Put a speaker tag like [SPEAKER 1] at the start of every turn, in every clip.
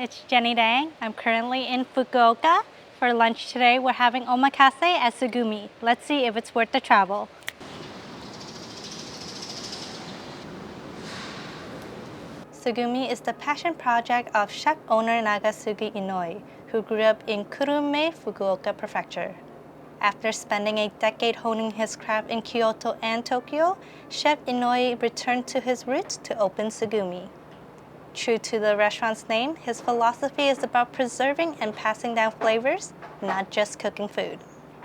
[SPEAKER 1] it's Jenny Dang. I'm currently in Fukuoka. For lunch today, we're having omakase at Tsugumi. Let's see if it's worth the travel. Tsugumi is the passion project of chef owner Nagasugi Inoi, who grew up in Kurume, Fukuoka Prefecture. After spending a decade honing his craft in Kyoto and Tokyo, Chef Inoi returned to his roots to open Tsugumi. True to the restaurant's name, his philosophy is about preserving and passing down flavors, not just cooking food.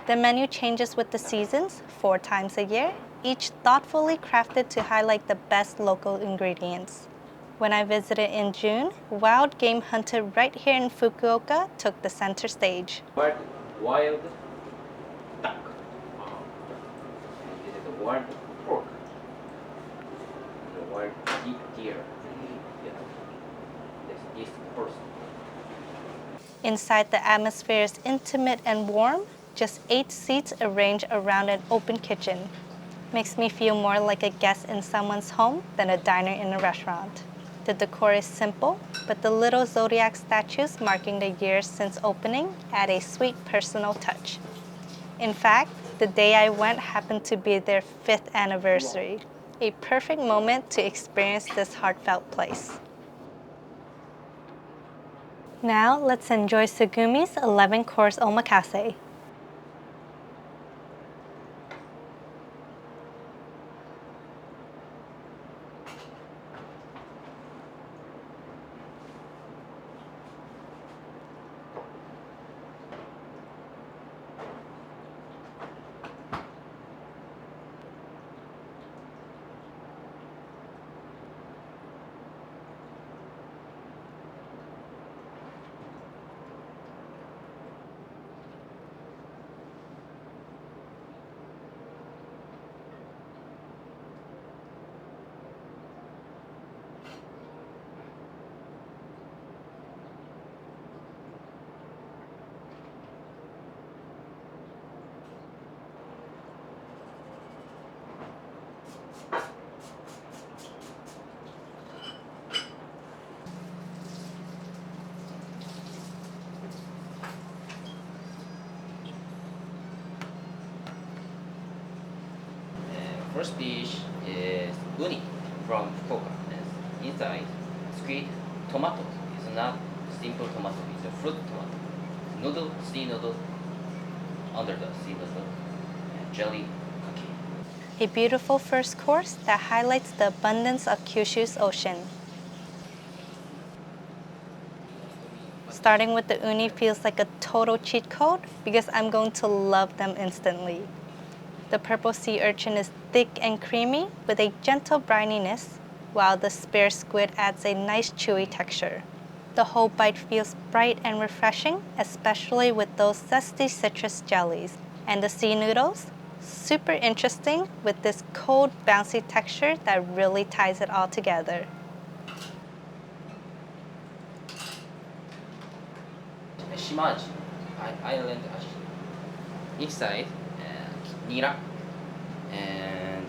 [SPEAKER 1] The menu changes with the seasons, 4 times a year, each thoughtfully crafted to highlight the best local ingredients. When I visited in June, wild game hunted right here in Fukuoka took the center stage.
[SPEAKER 2] Wild duck. This is the wild pork. The wild deer. This person.
[SPEAKER 1] Inside, the atmosphere is intimate and warm, just 8 seats arranged around an open kitchen. Makes me feel more like a guest in someone's home than a diner in a restaurant. The decor is simple, but the little zodiac statues marking the years since opening add a sweet personal touch. In fact, the day I went happened to be their 5th anniversary, a perfect moment to experience this heartfelt place. Now, let's enjoy Tsugumi's 11-course omakase.
[SPEAKER 2] First dish is Ooni from Fukuoka. Inside, sweet tomato. It's not simple tomato, it's a fruit tomato. Noodle, sea noodle, under the sea noodle, and jelly cookie.
[SPEAKER 1] A beautiful first course that highlights the abundance of Kyushu's ocean. Starting with the uni feels like a total cheat code because I'm going to love them instantly. The purple sea urchin is thick and creamy with a gentle brininess, while the spear squid adds a nice chewy texture. The whole bite feels bright and refreshing, especially with those zesty citrus jellies. And the sea noodles? Super interesting with this cold, bouncy texture that really ties it all together.
[SPEAKER 2] Shimaji, island inside, nira, and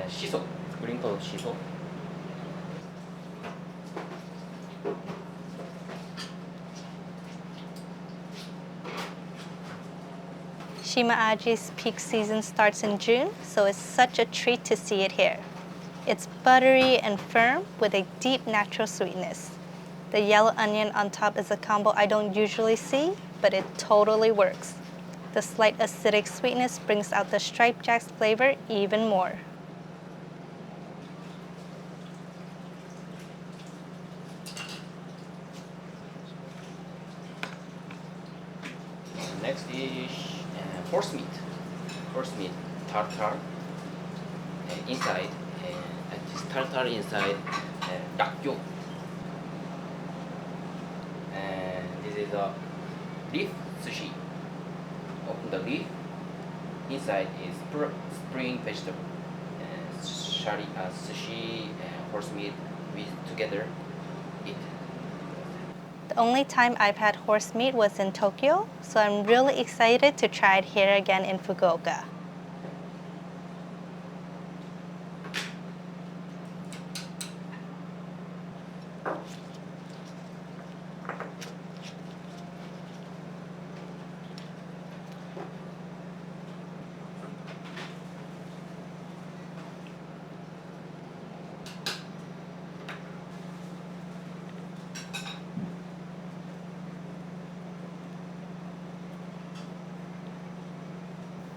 [SPEAKER 2] shiso, sprinkled shiso.
[SPEAKER 1] Shimaaji's peak season starts in June, so it's such a treat to see it here. It's buttery and firm with a deep natural sweetness. The yellow onion on top is a combo I don't usually see, but it totally works. The slight acidic sweetness brings out the striped jack's flavor even more.
[SPEAKER 2] Next dish, horse meat. Horse meat tartar. Inside, this tartar inside rakgyo. And this is a leaf sushi. Open the leaf. Inside is spring vegetable. Sushi and horse meat with together. Eat.
[SPEAKER 1] The only time I've had horse meat was in Tokyo, so I'm really excited to try it here again in Fukuoka.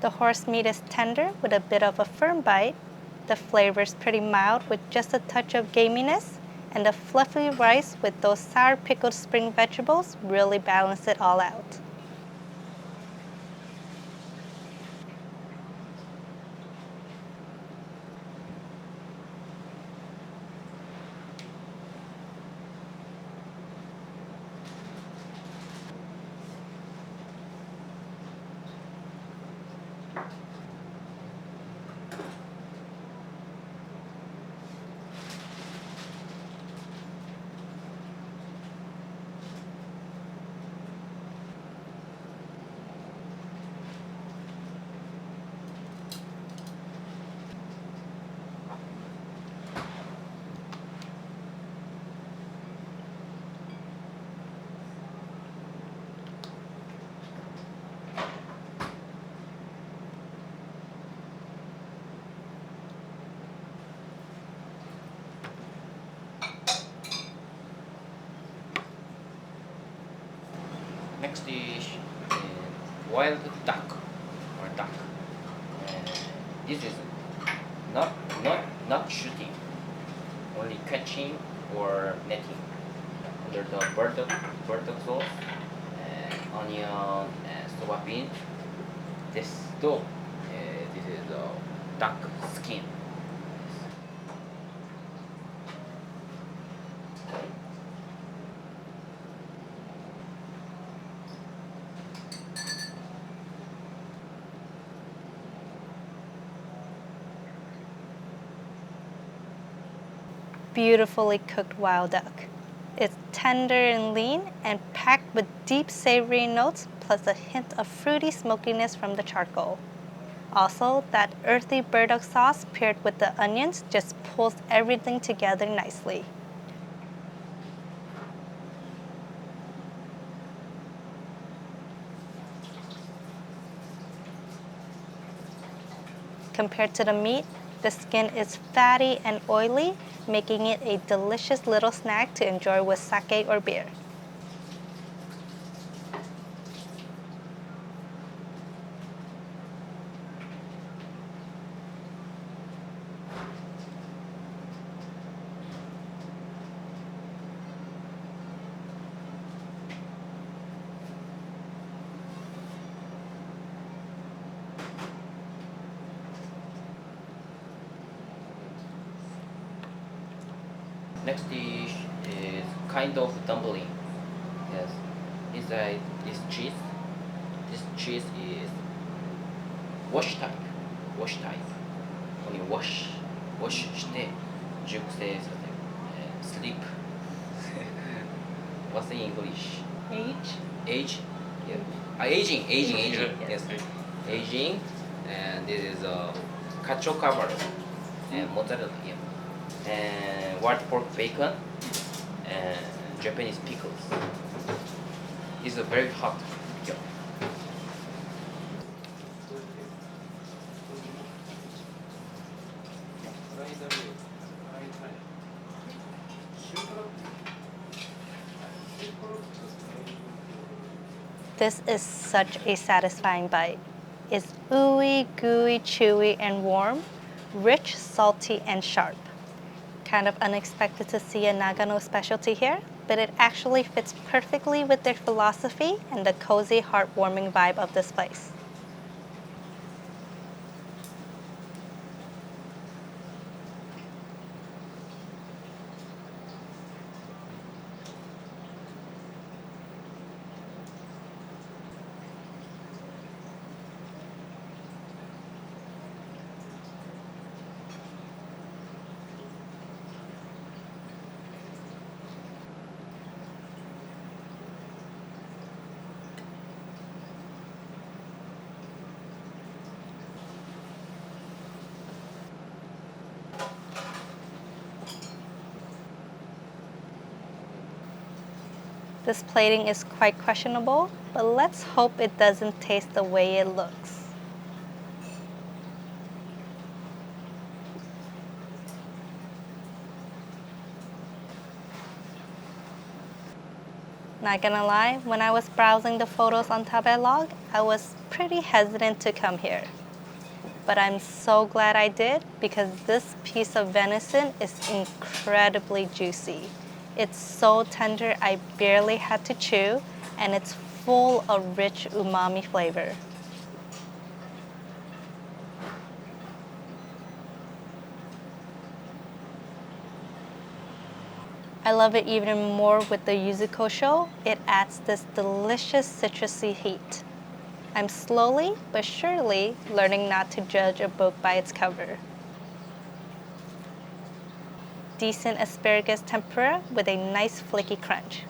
[SPEAKER 1] The horse meat is tender with a bit of a firm bite. The flavor is pretty mild with just a touch of gaminess, and the fluffy rice with those sour pickled spring vegetables really balance it all out.
[SPEAKER 2] Next dish is wild duck or duck. And this is not not shooting, only catching or netting under the burdock sauce, and onion and soba bean. This is duck skin.
[SPEAKER 1] Beautifully cooked wild duck. It's tender and lean and packed with deep savory notes plus a hint of fruity smokiness from the charcoal. Also, that earthy burdock sauce paired with the onions just pulls everything together nicely. Compared to the meat, the skin is fatty and oily, making it a delicious little snack to enjoy with sake or beer.
[SPEAKER 2] Next dish is kind of dumpling. Yes, inside is cheese. This cheese is wash type. Wash type. Only wash して熟成させる。Sleep. What's in English?
[SPEAKER 1] Age?
[SPEAKER 2] Age? Yeah. Aging.
[SPEAKER 1] Yes.
[SPEAKER 2] Yes. Aging. And this is cacio cavallo and mozzarella. Yeah. And white pork bacon and Japanese pickles. It's a very hot. Yeah.
[SPEAKER 1] This is such a satisfying bite. It's ooey, gooey, chewy, and warm, rich, salty, and sharp. Kind of unexpected to see a Nagano specialty here, but it actually fits perfectly with their philosophy and the cozy, heartwarming vibe of this place. This plating is quite questionable, but let's hope it doesn't taste the way it looks. Not gonna lie, when I was browsing the photos on TableCheck, I was pretty hesitant to come here. But I'm so glad I did because this piece of venison is incredibly juicy. It's so tender I barely had to chew, and it's full of rich umami flavor. I love it even more with the yuzu kosho. It adds this delicious citrusy heat. I'm slowly but surely learning not to judge a book by its cover. Decent asparagus tempura with a nice flaky crunch.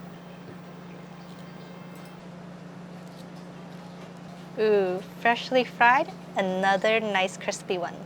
[SPEAKER 1] Ooh, freshly fried, another nice crispy one.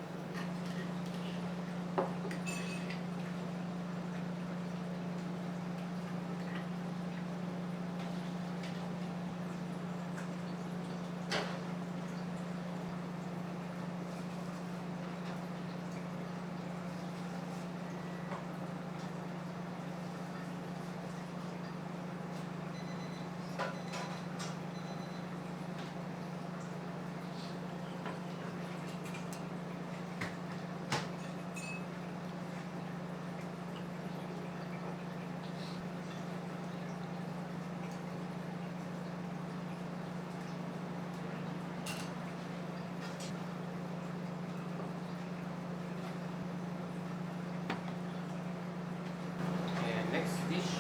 [SPEAKER 3] Next dish,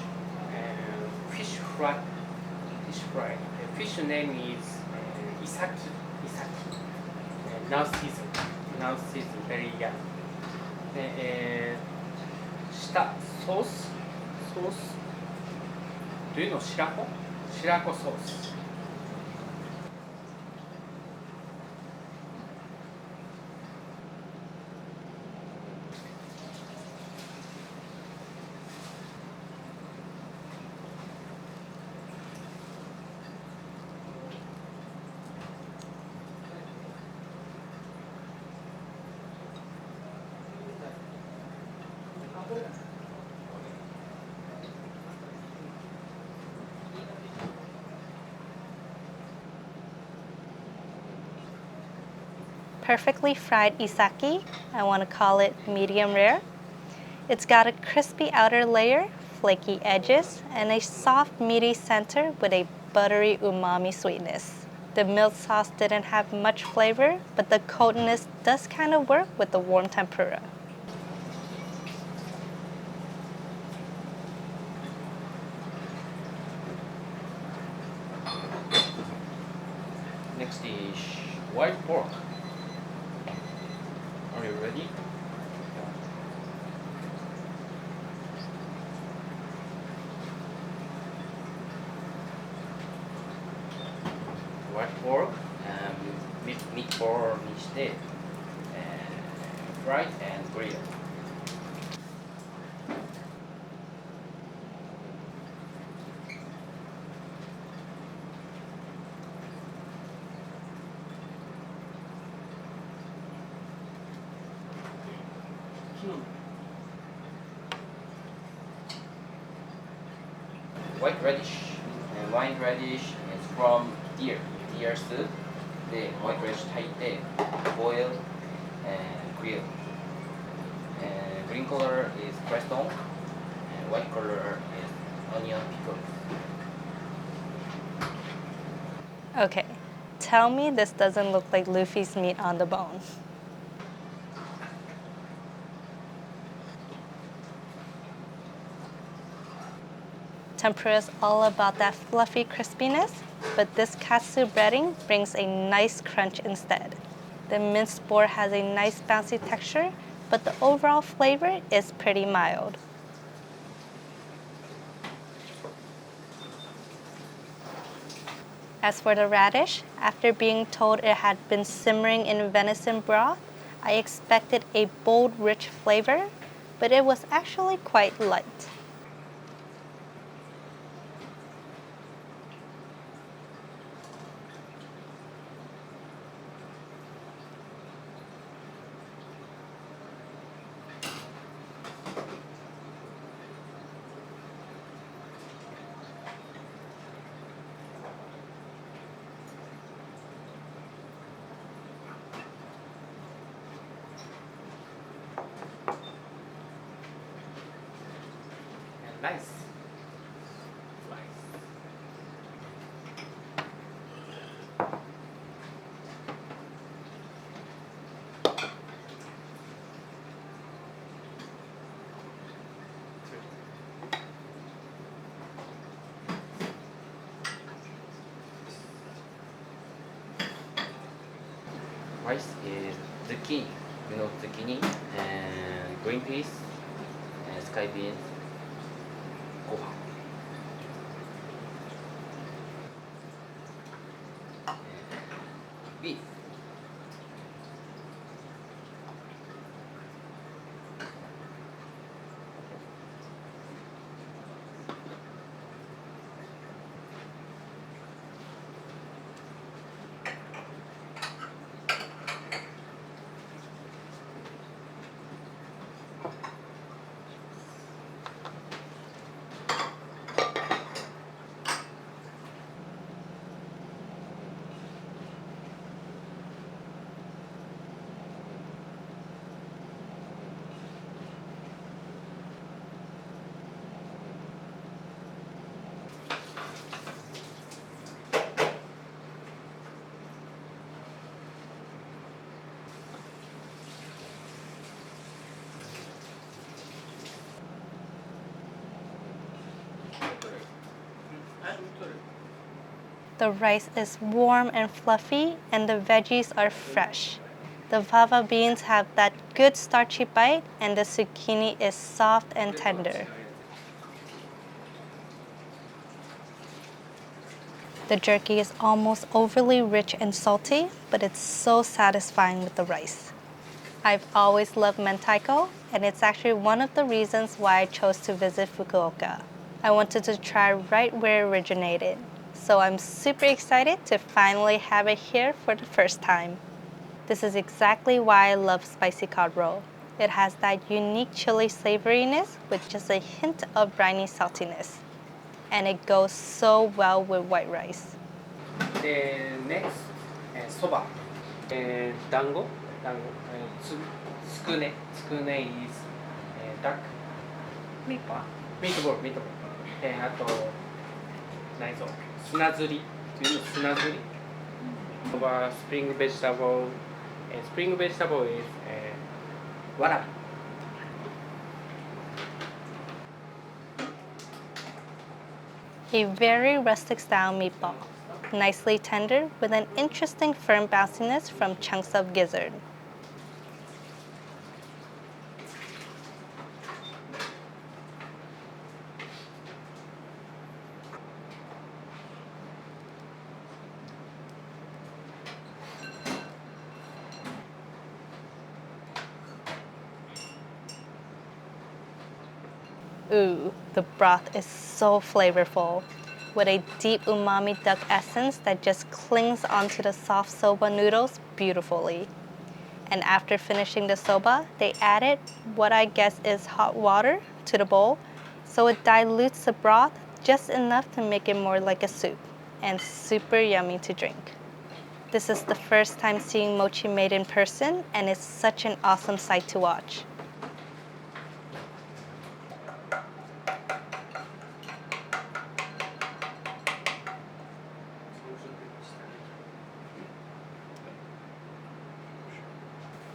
[SPEAKER 3] fish fry. Fish fry. The fish name is isaki. Isaki. Now season. Now season. Very young. 下ソースというの白子ソース。
[SPEAKER 1] Perfectly fried isaki, I want to call it medium rare. It's got a crispy outer layer, flaky edges, and a soft meaty center with a buttery umami sweetness. The milk sauce didn't have much flavor, but the coldness does kind of work with the warm tempura.
[SPEAKER 2] Next dish, white pork. Are you ready? White pork, meatball にして、fried and grilled. White radish. White radish is from deer soup. で、white radish 炊いて、boil and grill. Green color is pressed on, and white color is onion pickles.
[SPEAKER 1] Okay, tell me this doesn't look like Luffy's meat on the bone. Tempura is all about that fluffy crispiness, but this katsu breading brings a nice crunch instead. The minced boar has a nice bouncy texture, but the overall flavor is pretty mild. As for the radish, after being told it had been simmering in venison broth, I expected a bold, rich flavor, but it was actually quite light.
[SPEAKER 3] rice.
[SPEAKER 2] Rice is zucchini, zucchini and green peas and sky beans, gohan. Beef.
[SPEAKER 1] The rice is warm and fluffy, and the veggies are fresh. The fava beans have that good starchy bite, and the zucchini is soft and tender. The jerky is almost overly rich and salty, but it's so satisfying with the rice. I've always loved Menntico, and it's actually one of the reasons why I chose to visit Fukuoka. I wanted to try right where it originated, so I'm super excited to finally have it here for the first time. This is exactly why I love spicy cod roll. It has that unique chili savoriness with just a hint of briny saltiness. And it goes so well with white rice.
[SPEAKER 3] Next, soba. Dango. Tsukune. Tsukune is duck. Meatball. Meatball. あと、何そう、砂ずり。砂ずり。Spring vegetable. Spring vegetable is warabi.
[SPEAKER 1] A very rustic style meatball, nicely tender with an interesting firm bounciness from chunks of gizzard. Ooh, the broth is so flavorful, with a deep umami duck essence that just clings onto the soft soba noodles beautifully. And after finishing the soba, they added what I guess is hot water to the bowl, so it dilutes the broth just enough to make it more like a soup, and super yummy to drink. This is the first time seeing mochi made in person, and it's such an awesome sight to watch.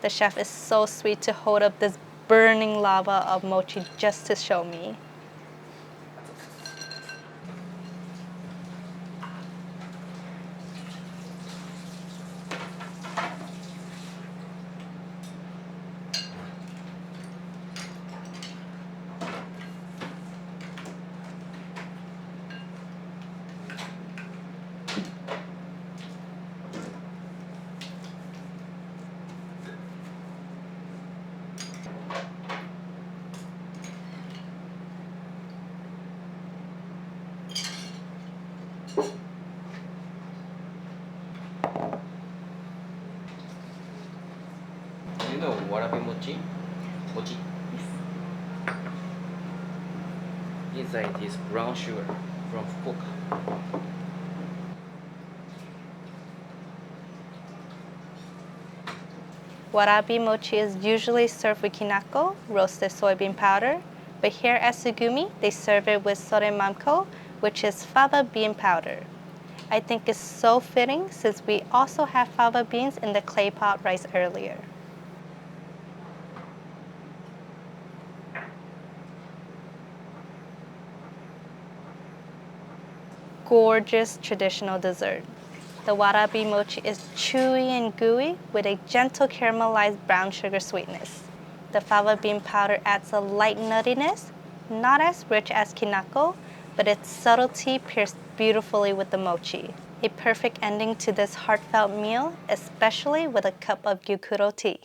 [SPEAKER 1] The chef is so sweet to hold up this burning lava of mochi just to show me.
[SPEAKER 2] You know warabi mochi? Mochi. Inside is brown sugar from Fukuoka.
[SPEAKER 1] Warabi mochi is usually served with kinako, roasted soybean powder, But here at Tsugumi, they serve it with soremamko, which is fava bean powder. I think it's so fitting since we also have fava beans in the clay pot rice earlier. Gorgeous traditional dessert. The warabi mochi is chewy and gooey with a gentle caramelized brown sugar sweetness. The fava bean powder adds a light nuttiness, not as rich as kinako, but its subtlety pairs beautifully with the mochi. A perfect ending to this heartfelt meal, especially with a cup of gyukuro tea.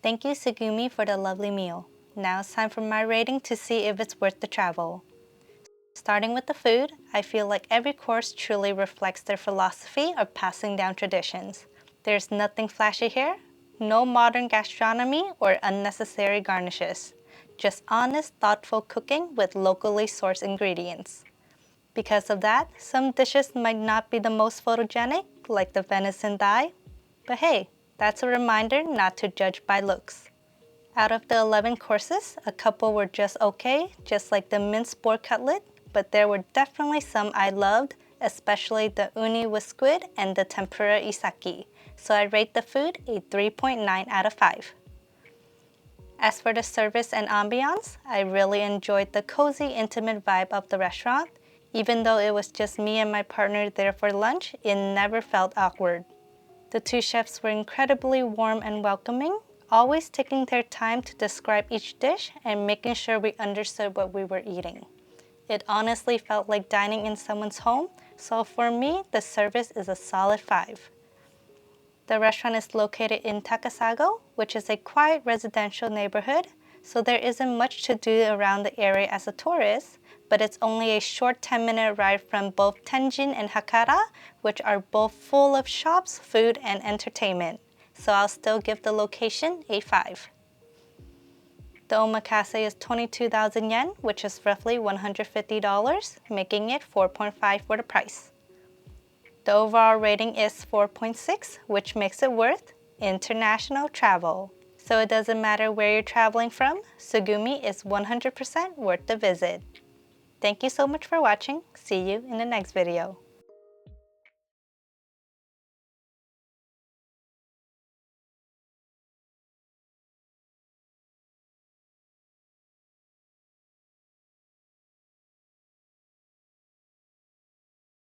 [SPEAKER 1] Thank you, Tsugumi, for the lovely meal. Now it's time for my rating to see if it's worth the travel. Starting with the food, I feel like every course truly reflects their philosophy of passing down traditions. There's nothing flashy here, no modern gastronomy or unnecessary garnishes, just honest, thoughtful cooking with locally sourced ingredients. Because of that, some dishes might not be the most photogenic, like the venison thigh, but hey, that's a reminder not to judge by looks. Out of the 11 courses, a couple were just okay, just like the minced boar cutlet, but there were definitely some I loved, especially the uni with squid and the tempura isaki, so I rate the food a 3.9 out of 5. As for the service and ambiance, I really enjoyed the cozy, intimate vibe of the restaurant. Even though it was just me and my partner there for lunch, it never felt awkward. The two chefs were incredibly warm and welcoming, always taking their time to describe each dish and making sure we understood what we were eating. It honestly felt like dining in someone's home, so for me, the service is a solid 5. The restaurant is located in Takasago, which is a quiet residential neighborhood, so there isn't much to do around the area as a tourist, but it's only a short 10-minute ride from both Tenjin and Hakata, which are both full of shops, food, and entertainment, so I'll still give the location a 5. The omakase is 22,000 yen, which is roughly $150, making it 4.5 for the price. The overall rating is 4.6, which makes it worth international travel. So it doesn't matter where you're traveling from, Tsugumi is 100% worth the visit. Thank you so much for watching. See you in the next video.